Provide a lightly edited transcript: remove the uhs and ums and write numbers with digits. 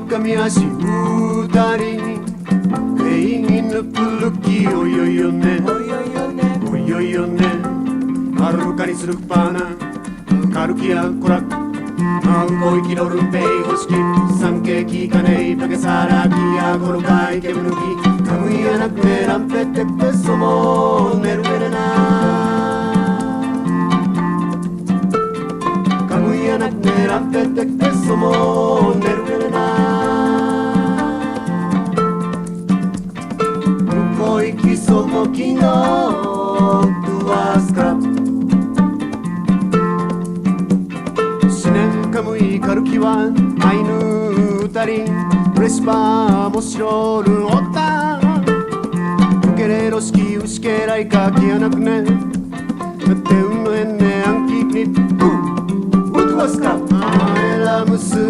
かみ足二人ペンギンのプルキおよよねおよよねはるかにするパナカルキアコラ動きのルンペイホシキ三景キカネイパケサラキアゴロカイケムヌキカムイアナクネランペテペソモネルメレナカムイアナクネランペテペソモネルメレナ向こう行きそもきのドアスカカムイカルキワアイヌ二人レシパーもしろるおったウケレロシキウシケライカキアナクネテウンのエンネアンキープニウドゥワスカエラムス